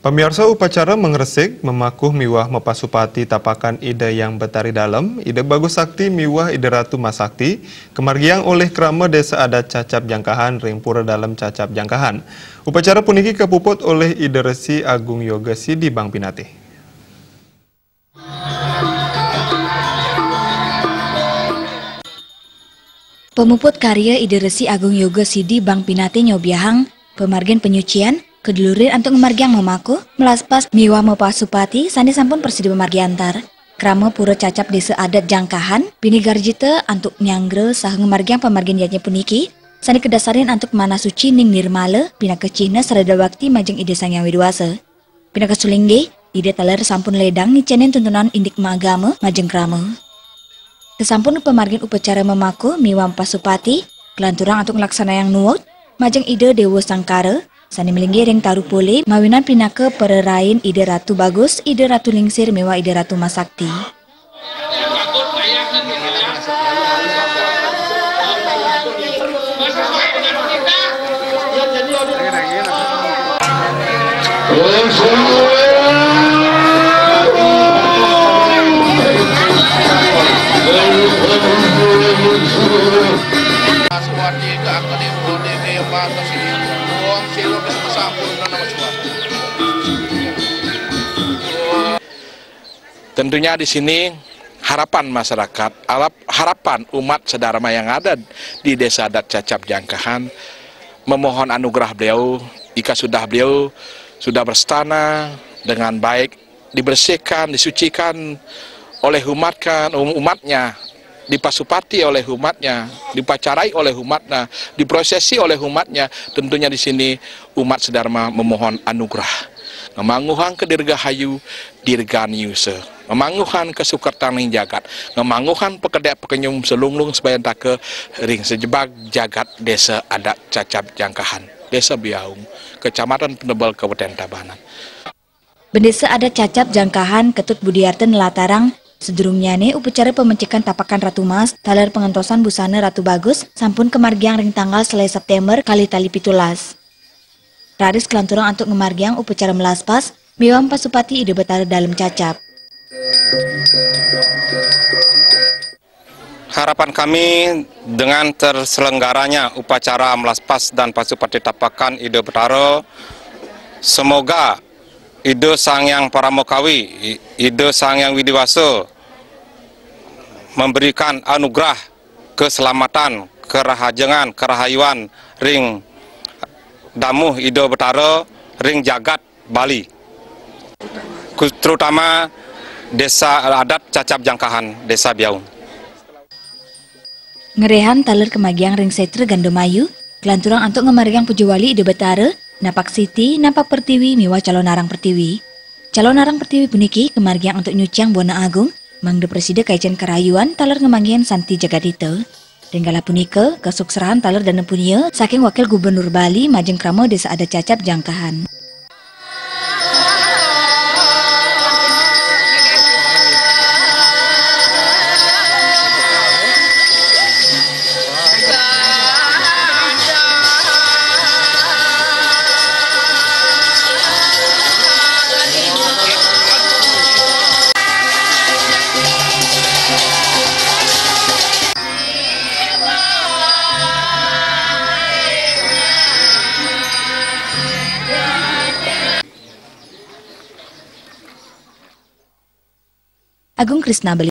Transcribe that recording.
Pemirsa, upacara mengresik, memakuh miwah mepasupati tapakan ide yang betari dalam, ide bagus sakti miwah ide ratu masakti, kemargiang oleh krama desa adat cacap jangkahan ring pura dalam cacap jangkahan. Upacara puniki kepuput oleh ide resi Agung Yoga Sidi Bang Pinate. Pemuput karya ide resi Agung Yoga Sidi Bang Pinate nyobiahang, pemargian penyucian, kedulurin untuk memargiang memaku, melaspas miwah mepasupati, sandi sampun persidi pemargiantar. Krama pura cacap desa adat jangkahan, bini garjita untuk nyanggre sah ngemargiang pemargian yatnya puniki, sandi kedasarin untuk mana suci ning nirmala, bina kecihna serada wakti majeng ide sang yang widuasa. Bina kesulingge, ide taler sampun ledang nicenin tuntunan indik magama majeng krama. Kesampun pemargian upacara memaku miwah mepasupati, kelanturang untuk laksana yang nuwut, majeng ide Dewa Sangkara, sani melinggi ring taruh pole, mawinan pinaka pererain ide ratu bagus, ide ratu lingsir mewah ide ratu masakti. Tentunya di sini harapan masyarakat, harapan umat sedharma yang ada di desa adat cacap jangkahan memohon anugerah beliau, jika beliau sudah berstana dengan baik, dibersihkan, disucikan oleh umatnya, dipasupati oleh umatnya, dipacarai oleh umatnya, diprosesi oleh umatnya. Tentunya di sini umat sedharma memohon anugerah. Ngemanguhan ke dirgahayu, dirganiuse. Ngemanguhan ke sukertaning jagat. Ngemanguhan pekedek pekenyum selunglung sebayan take ring sejebak jagat desa adat cacap jangkahan. Desa Biaung, Kecamatan Penebel, Kabupaten Tabanan. Bendesa adat cacap jangkahan Ketut Budiarten Latarang, sedurungnya nih upacara pemecikan tapakan Ratu Mas, taler pengentosan busana Ratu Bagus, sampun kemargiang ring tanggal selai September kali tali pitulas. Radis kelanturang untuk ngemargiang upacara melaspas, miwah pasupati ide betara dalam cacap. Harapan kami dengan terselenggaranya upacara melaspas dan pasupati tapakan ide betara, semoga ide sang yang paramokawi, ide sang yang widiwasa memberikan anugerah keselamatan, kerahajengan, kerahayuan ring damuh ide betara ring jagat Bali, terutama desa adat cacap jangkahan desa Biaung. Ngerehan taler kemagiang ring setre Gandomayu, kelanturang untuk ngemargiang pujawali ide betara, napak siti, napak pertiwi, miwah calon narang pertiwi. Calon narang pertiwi puniki kemargiang untuk nyuciang Bona Agung, mangde preside kaicen kerayuan taler ngemagian Santi Jagadita. Ringgala punika, kesukserahan taler dan punya saking wakil gubernur Bali majeng krama desa adat cacap jangkahan. Agung Krisna Bali.